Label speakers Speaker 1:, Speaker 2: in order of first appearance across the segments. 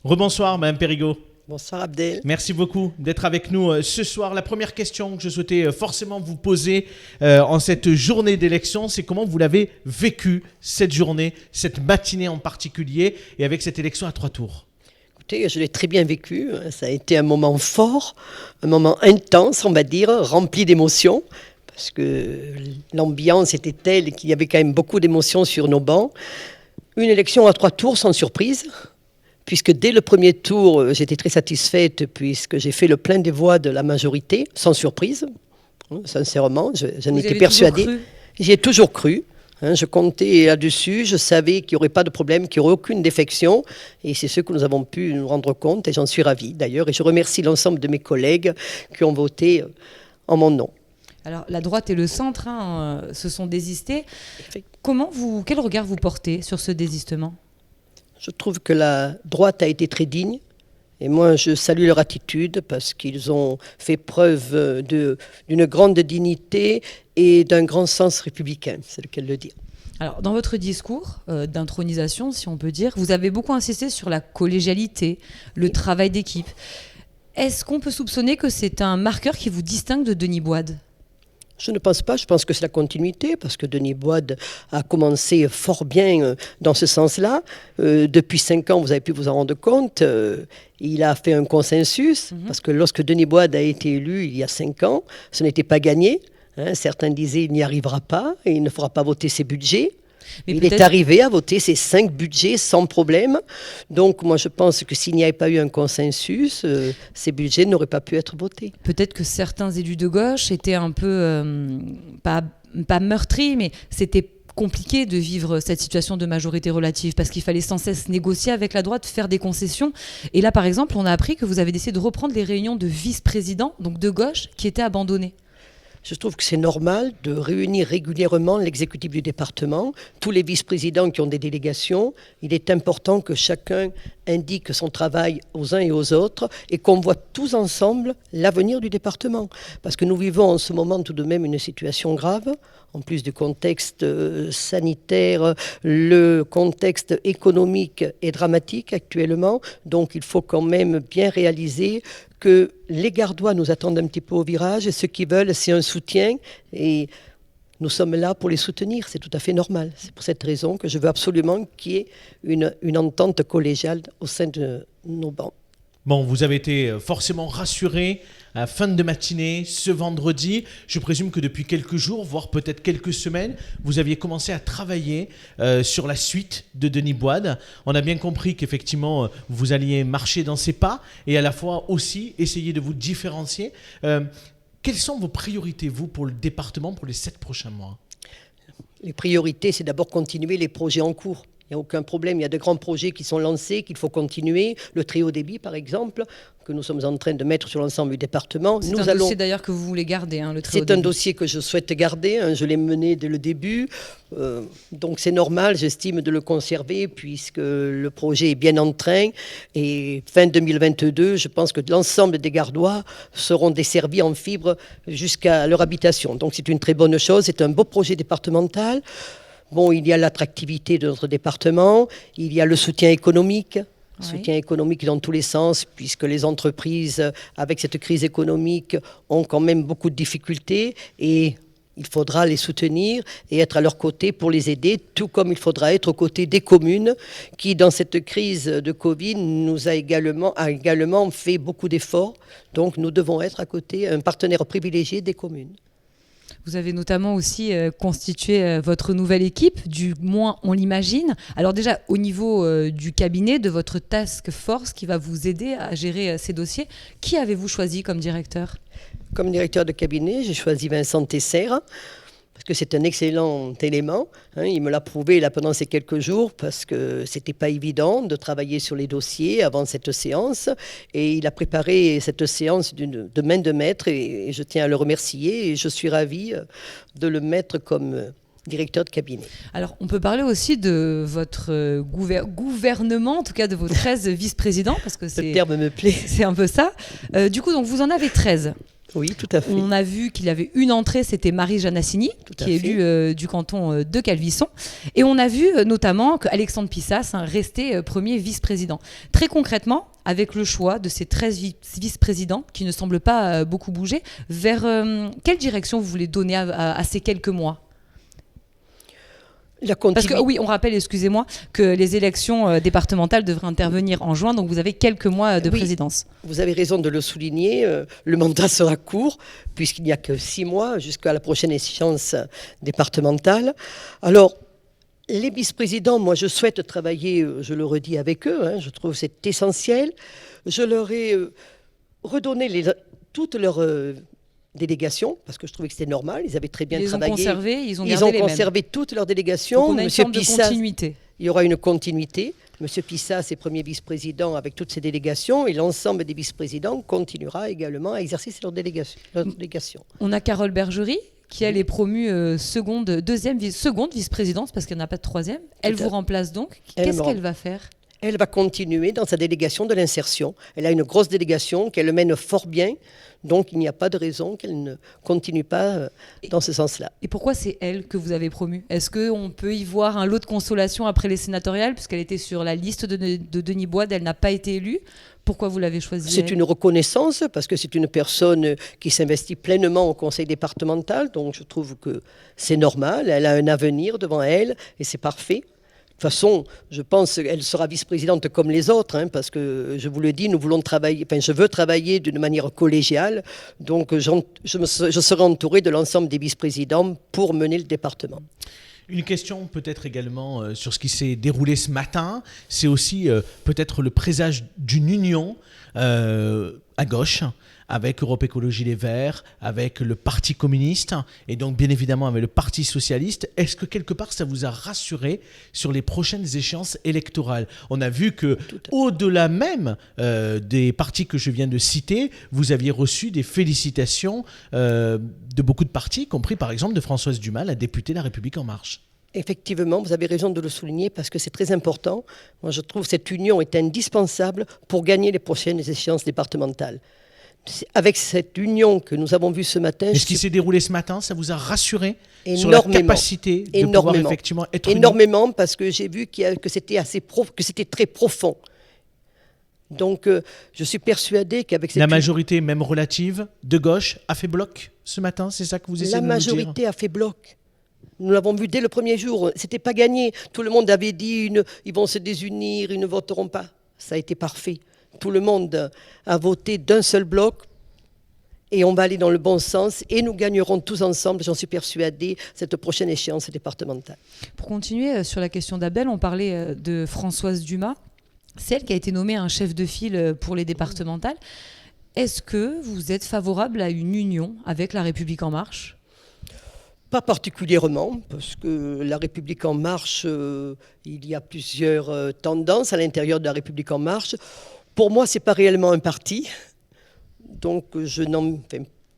Speaker 1: Rebonsoir, Madame Périgot.
Speaker 2: Bonsoir Abdel.
Speaker 1: Merci beaucoup d'être avec nous ce soir. La première question que je souhaitais forcément vous poser en cette journée d'élection, c'est comment vous l'avez vécu cette journée, cette matinée en particulier, et avec cette élection à 3 tours.
Speaker 2: Écoutez, je l'ai très bien vécu. Ça a été un moment fort, un moment intense, on va dire, rempli d'émotions, parce que l'ambiance était telle qu'il y avait quand même beaucoup d'émotions sur nos bancs. Une élection à 3 tours sans surprise, puisque dès le premier tour, j'étais très satisfaite, puisque j'ai fait le plein des voix de la majorité, sans surprise, sincèrement, j'en étais persuadée. J'y ai toujours cru. Je comptais là-dessus, je savais qu'il n'y aurait pas de problème, qu'il n'y aurait aucune défection, et c'est ce que nous avons pu nous rendre compte, et j'en suis ravie d'ailleurs, et je remercie l'ensemble de mes collègues qui ont voté en mon nom.
Speaker 3: Alors, la droite et le centre se sont désistés. Quel regard vous portez sur ce désistement ?
Speaker 2: Je trouve que la droite a été très digne. Et moi, je salue leur attitude parce qu'ils ont fait preuve d'une grande dignité et d'un grand sens républicain, c'est le cas de le dire.
Speaker 3: Alors, dans votre discours d'intronisation, si on peut dire, vous avez beaucoup insisté sur la collégialité, le travail d'équipe. Est-ce qu'on peut soupçonner que c'est un marqueur qui vous distingue de Denis Boide ?
Speaker 2: Je ne pense pas, je pense que c'est la continuité, parce que Denis Boide a commencé fort bien dans ce sens-là. Depuis 5 ans, vous avez pu vous en rendre compte, il a fait un consensus, parce que lorsque Denis Boide a été élu il y a 5 ans, ce n'était pas gagné. Certains disaient qu'il n'y arrivera pas, et il ne fera pas voter ses budgets. Mais il est arrivé à voter ces 5 budgets sans problème. Donc moi je pense que s'il n'y avait pas eu un consensus, ces budgets n'auraient pas pu être votés.
Speaker 3: Peut-être que certains élus de gauche étaient un peu, pas meurtris, mais c'était compliqué de vivre cette situation de majorité relative parce qu'il fallait sans cesse négocier avec la droite, faire des concessions. Et là par exemple, on a appris que vous avez décidé de reprendre les réunions de vice-présidents, donc de gauche, qui étaient abandonnées.
Speaker 2: Je trouve que c'est normal de réunir régulièrement l'exécutif du département, tous les vice-présidents qui ont des délégations. Il est important que chacun indique son travail aux uns et aux autres et qu'on voit tous ensemble l'avenir du département. Parce que nous vivons en ce moment tout de même une situation grave, en plus du contexte sanitaire, le contexte économique est dramatique actuellement. Donc il faut quand même bien réaliser que les Gardois nous attendent un petit peu au virage et ce qu'ils veulent, c'est un soutien et nous sommes là pour les soutenir, c'est tout à fait normal. C'est pour cette raison que je veux absolument qu'il y ait une entente collégiale au sein de nos bancs.
Speaker 1: Bon, vous avez été forcément rassuré à la fin de matinée, ce vendredi. Je présume que depuis quelques jours, voire peut-être quelques semaines, vous aviez commencé à travailler sur la suite de Denis Boide. On a bien compris qu'effectivement, vous alliez marcher dans ses pas et à la fois aussi essayer de vous différencier. Quelles sont vos priorités, vous, pour le département, pour les 7 prochains mois ?
Speaker 2: Les priorités, c'est d'abord continuer les projets en cours. Il n'y a aucun problème, il y a de grands projets qui sont lancés, qu'il faut continuer. Le très haut débit, par exemple, que nous sommes en train de mettre sur l'ensemble du département.
Speaker 3: C'est un dossier d'ailleurs que vous voulez garder, le très haut débit.
Speaker 2: C'est un dossier que je souhaite garder, je l'ai mené dès le début. Donc c'est normal, j'estime, de le conserver puisque le projet est bien en train. Et fin 2022, je pense que l'ensemble des Gardois seront desservis en fibre jusqu'à leur habitation. Donc c'est une très bonne chose, c'est un beau projet départemental. Bon, il y a l'attractivité de notre département, il y a le soutien économique, soutien économique dans tous les sens, puisque les entreprises, avec cette crise économique, ont quand même beaucoup de difficultés et il faudra les soutenir et être à leur côté pour les aider, tout comme il faudra être aux côtés des communes qui, dans cette crise de Covid, a également fait beaucoup d'efforts. Donc nous devons être à côté, un partenaire privilégié des communes.
Speaker 3: Vous avez notamment aussi constitué votre nouvelle équipe, du moins on l'imagine. Alors déjà, au niveau du cabinet, de votre task force qui va vous aider à gérer ces dossiers, qui avez-vous choisi comme directeur ?
Speaker 2: Comme directeur de cabinet, j'ai choisi Vincent Tesser, parce que c'est un excellent élément. Il me l'a prouvé là, pendant ces quelques jours, parce que ce n'était pas évident de travailler sur les dossiers avant cette séance. Et il a préparé cette séance de main de maître, et je tiens à le remercier. Et je suis ravie de le mettre comme directeur de cabinet.
Speaker 3: Alors, on peut parler aussi de votre gouvernement, en tout cas de vos 13 vice-présidents, parce que
Speaker 2: le terme me plaît.
Speaker 3: C'est un peu ça. Du coup, donc, vous en avez 13.
Speaker 2: Oui, tout à fait.
Speaker 3: On a vu qu'il y avait une entrée, c'était Marie Janassini,
Speaker 2: Tout à
Speaker 3: qui est
Speaker 2: fait.
Speaker 3: élue du canton de Calvisson. Et on a vu notamment qu'Alexandre Pissas restait premier vice-président. Très concrètement, avec le choix de ces 13 vice-présidents, qui ne semblent pas beaucoup bouger, vers quelle direction vous voulez donner à ces quelques mois ?
Speaker 2: La
Speaker 3: Parce
Speaker 2: continuité.
Speaker 3: que oui, on rappelle, excusez-moi, que les élections départementales devraient intervenir en juin, donc vous avez quelques mois de
Speaker 2: Oui.
Speaker 3: présidence.
Speaker 2: Vous avez raison de le souligner, le mandat sera court, puisqu'il n'y a que 6 mois jusqu'à la prochaine échéance départementale. Alors, les vice-présidents, moi je souhaite travailler, je le redis, avec eux, hein, je trouve que c'est essentiel. Je leur ai redonné toutes leurs délégations, parce que je trouvais que c'était normal, ils avaient très bien
Speaker 3: Ils les ont
Speaker 2: travaillé.
Speaker 3: conservés, ils ont
Speaker 2: Ils
Speaker 3: gardé
Speaker 2: ont
Speaker 3: les mêmes.
Speaker 2: conservé toutes leurs délégations.
Speaker 3: Donc on a une
Speaker 2: Monsieur
Speaker 3: forme de
Speaker 2: Pissas,
Speaker 3: continuité.
Speaker 2: il y aura une continuité. Monsieur Pissas est premier vice-président avec toutes ses délégations et l'ensemble des vice-présidents continuera également à exercer leurs délégations.
Speaker 3: On a Carole Bergerie, qui elle est promue seconde vice-présidente, parce qu'elle n'a pas de troisième. Elle
Speaker 2: Tout à
Speaker 3: vous
Speaker 2: fait.
Speaker 3: remplace donc.
Speaker 2: Elle
Speaker 3: Qu'est-ce
Speaker 2: me
Speaker 3: qu'elle va faire ?
Speaker 2: Elle va continuer dans sa délégation de l'insertion. Elle a une grosse délégation qu'elle mène fort bien, donc il n'y a pas de raison qu'elle ne continue pas dans ce sens-là.
Speaker 3: Et pourquoi c'est elle que vous avez promue ? Est-ce qu'on peut y voir un lot de consolation après les sénatoriales, puisqu'elle était sur la liste de Denis Boide, elle n'a pas été élue ? Pourquoi vous l'avez choisie ?
Speaker 2: C'est
Speaker 3: elle
Speaker 2: une reconnaissance parce que c'est une personne qui s'investit pleinement au conseil départemental, donc je trouve que c'est normal, elle a un avenir devant elle et c'est parfait. De toute façon, je pense qu'elle sera vice-présidente comme les autres, hein, parce que je vous le dis, nous voulons travailler, je veux travailler d'une manière collégiale, donc je serai entouré de l'ensemble des vice-présidents pour mener le département.
Speaker 1: Une question peut-être également sur ce qui s'est déroulé ce matin, c'est aussi peut-être le présage d'une union à gauche, avec Europe Écologie Les Verts, avec le Parti communiste et donc bien évidemment avec le Parti socialiste. Est-ce que quelque part ça vous a rassuré sur les prochaines échéances électorales ? On a vu que au-delà même des partis que je viens de citer, vous aviez reçu des félicitations de beaucoup de partis, y compris par exemple de Françoise Dumas, la députée La République En Marche.
Speaker 2: Effectivement, vous avez raison de le souligner parce que c'est très important. Moi, je trouve que cette union est indispensable pour gagner les prochaines échéances départementales. Avec cette union que nous avons vue ce matin...
Speaker 1: Et ce qui s'est déroulé ce matin, ça vous a rassuré sur
Speaker 2: énormément,
Speaker 1: la capacité de pouvoir effectivement être unis ?
Speaker 2: énormément, parce que j'ai vu que c'était très profond. Donc, je suis persuadé qu'avec cette...
Speaker 1: La majorité, même relative, de gauche, a fait bloc ce matin, c'est ça que vous essayez de nous dire ?
Speaker 2: La majorité a fait bloc. Nous l'avons vu dès le premier jour. C'était pas gagné. Tout le monde avait dit ils vont se désunir, ils ne voteront pas. Ça a été parfait. Tout le monde a voté d'un seul bloc et on va aller dans le bon sens et nous gagnerons tous ensemble, j'en suis persuadée, cette prochaine échéance départementale.
Speaker 3: Pour continuer sur la question d'Abel, on parlait de Françoise Dumas. C'est elle qui a été nommée un chef de file pour les départementales. Est-ce que vous êtes favorable à une union avec La République En Marche ?
Speaker 2: Pas particulièrement, parce que La République En Marche, il y a plusieurs tendances à l'intérieur de La République En Marche. Pour moi, ce n'est pas réellement un parti. Donc,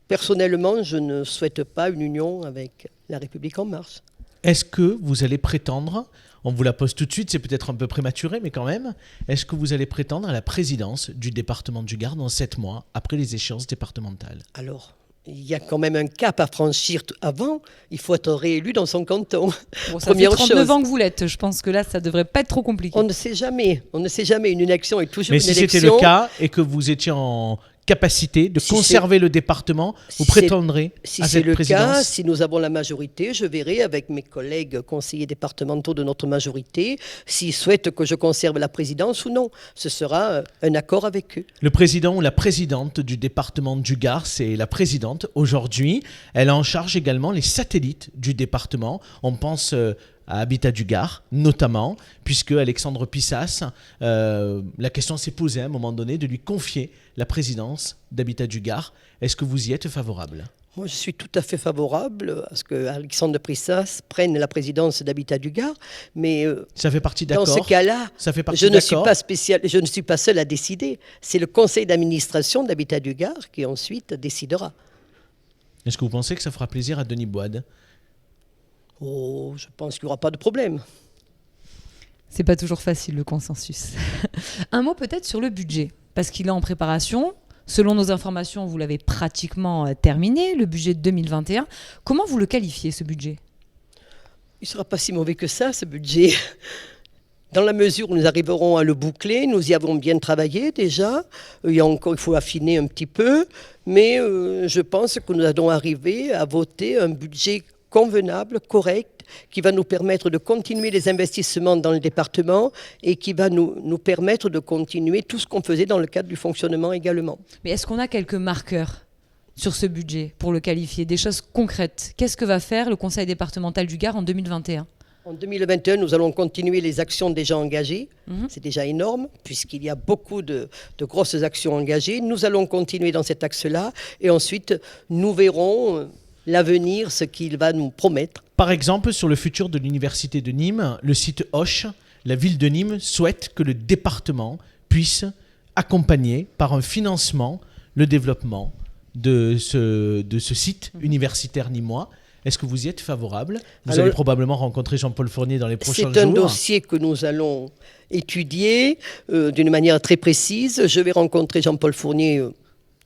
Speaker 2: personnellement, je ne souhaite pas une union avec La République En Marche.
Speaker 1: Est-ce que vous allez prétendre, on vous la pose tout de suite, c'est peut-être un peu prématuré, mais quand même, est-ce que vous allez prétendre à la présidence du département du Gard dans 7 mois, après les échéances départementales ?
Speaker 2: Alors, il y a quand même un cap à franchir avant. Il faut être réélu dans son canton.
Speaker 3: Bon, ça
Speaker 2: Première
Speaker 3: fait 39
Speaker 2: chose.
Speaker 3: ans que vous l'êtes. Je pense que là, ça ne devrait pas être trop compliqué.
Speaker 2: On ne sait jamais. On ne sait jamais. Une élection est toujours
Speaker 1: Mais
Speaker 2: une
Speaker 1: si
Speaker 2: élection.
Speaker 1: c'était le cas et que vous étiez en capacité de
Speaker 2: Si
Speaker 1: conserver le département, vous prétendrez
Speaker 2: Si
Speaker 1: à
Speaker 2: c'est
Speaker 1: cette
Speaker 2: le
Speaker 1: présidence ?
Speaker 2: cas, si nous avons la majorité, je verrai avec mes collègues conseillers départementaux de notre majorité s'ils souhaitent que je conserve la présidence ou non. Ce sera un accord avec eux.
Speaker 1: Le président ou la présidente du département du Gard, c'est la présidente aujourd'hui. Elle a en charge également les satellites du département. On pense à Habitat du Gard, notamment, puisque Alexandre Pissas, la question s'est posée à un moment donné de lui confier la présidence d'Habitat du Gard. Est-ce que vous y êtes favorable ?
Speaker 2: Moi, je suis tout à fait favorable à ce que Alexandre Pissas prenne la présidence d'Habitat du Gard, mais
Speaker 1: ça fait partie
Speaker 2: dans
Speaker 1: d'accord.
Speaker 2: ce cas-là,
Speaker 1: Ça fait partie
Speaker 2: je ne suis
Speaker 1: d'accord.
Speaker 2: pas je ne suis pas seul à décider. C'est le conseil d'administration d'Habitat du Gard qui ensuite décidera.
Speaker 1: Est-ce que vous pensez que ça fera plaisir à Denis Boide ?
Speaker 2: Oh, je pense qu'il n'y aura pas de problème.
Speaker 3: C'est pas toujours facile le consensus. Un mot peut-être sur le budget, parce qu'il est en préparation. Selon nos informations, vous l'avez pratiquement terminé, le budget de 2021. Comment vous le qualifiez, ce budget ?
Speaker 2: Il ne sera pas si mauvais que ça, ce budget. Dans la mesure où nous arriverons à le boucler, nous y avons bien travaillé déjà. Il faut affiner un petit peu, mais je pense que nous allons arriver à voter un budget convenable, correct, qui va nous permettre de continuer les investissements dans le département et qui va nous permettre de continuer tout ce qu'on faisait dans le cadre du fonctionnement également.
Speaker 3: Mais est-ce qu'on a quelques marqueurs sur ce budget pour le qualifier, des choses concrètes ? Qu'est-ce que va faire le Conseil départemental du Gard en 2021 ?
Speaker 2: En 2021, nous allons continuer les actions déjà engagées. C'est déjà énorme, puisqu'il y a beaucoup de grosses actions engagées. Nous allons continuer dans cet axe-là. Et ensuite, nous verrons l'avenir, ce qu'il va nous promettre.
Speaker 1: Par exemple, sur le futur de l'Université de Nîmes, le site Hoche, la ville de Nîmes souhaite que le département puisse accompagner par un financement le développement de ce site universitaire nîmois. Est-ce que vous y êtes favorable ? Vous allez probablement rencontrer Jean-Paul Fournier dans les prochains jours.
Speaker 2: C'est un dossier que nous allons étudier d'une manière très précise. Je vais rencontrer Jean-Paul Fournier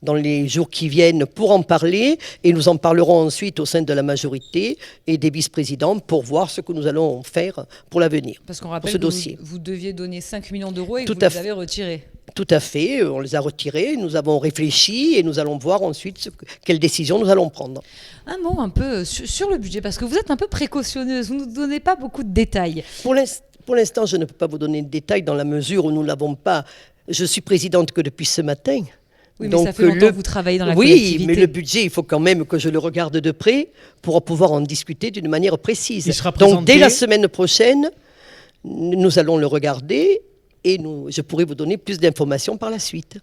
Speaker 2: dans les jours qui viennent pour en parler et nous en parlerons ensuite au sein de la majorité et des vice-présidents pour voir ce que nous allons faire pour l'avenir.
Speaker 3: Parce qu'on rappelle que vous deviez donner 5 millions d'euros et que vous les avez retirés.
Speaker 2: Tout à fait, on les a retirés, nous avons réfléchi et nous allons voir ensuite quelles décisions nous allons prendre.
Speaker 3: Un mot un peu sur le budget, parce que vous êtes un peu précautionneuse, vous ne nous donnez pas beaucoup de détails.
Speaker 2: Pour l'instant, je ne peux pas vous donner de détails dans la mesure où nous ne l'avons pas. Je suis présidente que depuis ce matin.
Speaker 3: Oui, mais donc, ça fait longtemps que vous travaillez dans la collectivité.
Speaker 2: Oui, mais le budget, il faut quand même que je le regarde de près pour pouvoir en discuter d'une manière précise. Donc dès la semaine prochaine, nous allons le regarder et je pourrai vous donner plus d'informations par la suite.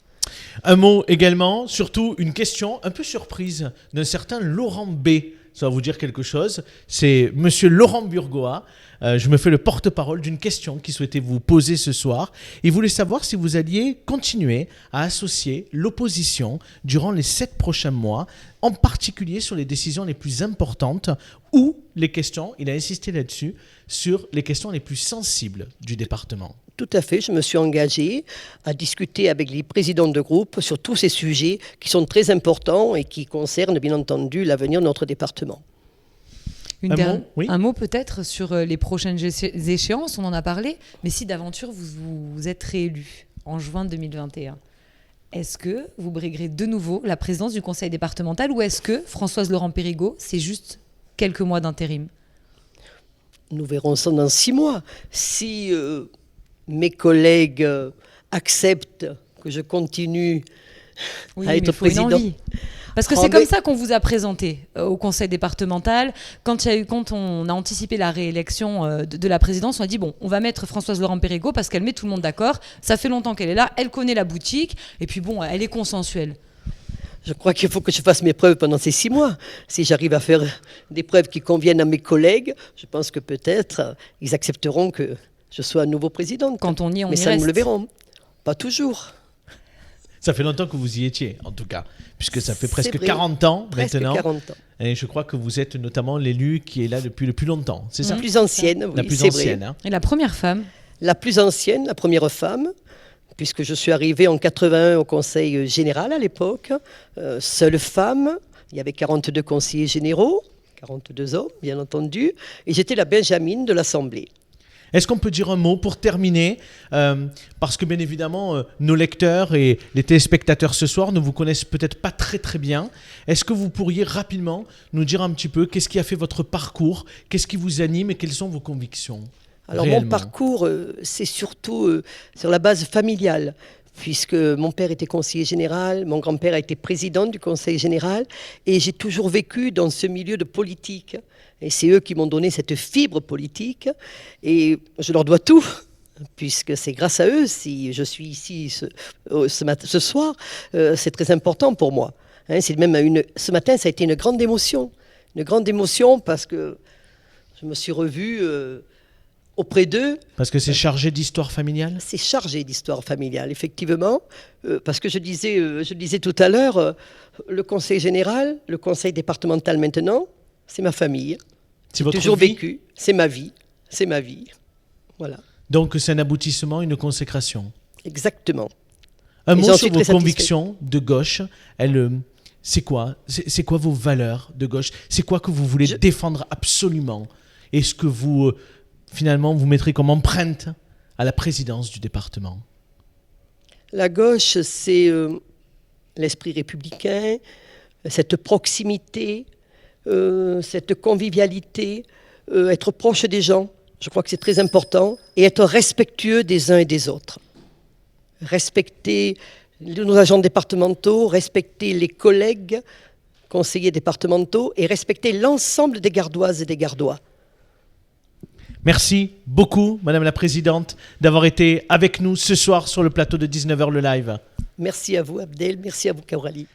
Speaker 1: Un mot également, surtout une question un peu surprise d'un certain Laurent B. Ça va vous dire quelque chose. C'est monsieur Laurent Burgoa. Je me fais le porte-parole d'une question qu'il souhaitait vous poser ce soir. Il voulait savoir si vous alliez continuer à associer l'opposition durant les 7 prochains mois, en particulier sur les décisions les plus importantes ou les questions, il a insisté là-dessus, sur les questions les plus sensibles du département.
Speaker 2: Tout à fait, je me suis engagée à discuter avec les présidents de groupe sur tous ces sujets qui sont très importants et qui concernent bien entendu l'avenir de notre département.
Speaker 3: Un mot peut-être sur les prochaines échéances, on en a parlé, mais si d'aventure vous êtes réélu en juin 2021, est-ce que vous briguerez de nouveau la présidence du conseil départemental ou est-ce que Françoise Laurent-Périgot, c'est juste quelques mois d'intérim ?
Speaker 2: Nous verrons ça dans 6 mois. Si mes collègues acceptent que je continue à être président.
Speaker 3: Parce que c'est comme ça qu'on vous a présenté au conseil départemental. Quand on a anticipé la réélection de la présidence, on a dit bon, on va mettre Françoise Laurent-Périgot parce qu'elle met tout le monde d'accord. Ça fait longtemps qu'elle est là, elle connaît la boutique et puis bon, elle est consensuelle.
Speaker 2: Je crois qu'il faut que je fasse mes preuves pendant ces 6 mois. Si j'arrive à faire des preuves qui conviennent à mes collègues, je pense que peut-être ils accepteront que je sois à nouveau présidente.
Speaker 3: Quand on y est,
Speaker 2: mais ça, nous le verrons. Pas toujours.
Speaker 1: Ça fait longtemps que vous y étiez, en tout cas, puisque ça fait presque 40 ans maintenant.
Speaker 2: 40 ans.
Speaker 1: Et je crois que vous êtes notamment l'élu qui est là depuis le plus longtemps, c'est ça ?
Speaker 2: La plus ancienne, oui,
Speaker 1: la plus
Speaker 2: c'est
Speaker 1: ancienne,
Speaker 2: vrai.
Speaker 1: Hein.
Speaker 3: Et la première femme ?
Speaker 2: La plus ancienne, la première femme, puisque je suis arrivée en 81 au conseil général à l'époque. Seule femme, il y avait 42 conseillers généraux, 42 hommes, bien entendu, et j'étais la benjamine de l'Assemblée.
Speaker 1: Est-ce qu'on peut dire un mot pour terminer parce que bien évidemment, nos lecteurs et les téléspectateurs ce soir ne vous connaissent peut-être pas très très bien. Est-ce que vous pourriez rapidement nous dire un petit peu qu'est-ce qui a fait votre parcours, qu'est-ce qui vous anime et quelles sont vos convictions ?
Speaker 2: Alors
Speaker 1: réellement.
Speaker 2: Mon parcours, c'est surtout sur la base familiale. Puisque mon père était conseiller général, mon grand-père a été président du conseil général, et j'ai toujours vécu dans ce milieu de politique. Et c'est eux qui m'ont donné cette fibre politique, et je leur dois tout, puisque c'est grâce à eux si je suis ici ce soir. C'est très important pour moi. Ce matin, ça a été une grande émotion parce que je me suis revue auprès d'eux.
Speaker 1: Parce que c'est chargé d'histoire familiale ?
Speaker 2: C'est chargé d'histoire familiale, effectivement. Parce que je disais tout à l'heure, le conseil général, le conseil départemental maintenant, c'est ma famille.
Speaker 1: C'est votre
Speaker 2: toujours
Speaker 1: vie ?
Speaker 2: vécu. C'est ma vie. Voilà.
Speaker 1: Donc c'est un aboutissement, une consécration ?
Speaker 2: Exactement.
Speaker 1: Un
Speaker 2: Et
Speaker 1: mot
Speaker 2: j'en
Speaker 1: sur
Speaker 2: suis
Speaker 1: vos
Speaker 2: très satisfaite.
Speaker 1: convictions de gauche. C'est quoi? C'est quoi vos valeurs de gauche? C'est quoi que vous voulez défendre absolument? Et ce que vous, finalement, vous mettrez comme empreinte à la présidence du département?
Speaker 2: La gauche, c'est l'esprit républicain, cette proximité, cette convivialité, être proche des gens. Je crois que c'est très important. Et être respectueux des uns et des autres. Respecter nos agents départementaux, respecter les collègues, conseillers départementaux et respecter l'ensemble des Gardoises et des Gardois.
Speaker 1: Merci beaucoup, Madame la Présidente, d'avoir été avec nous ce soir sur le plateau de 19h le live.
Speaker 2: Merci à vous, Abdel. Merci à vous, Coralie.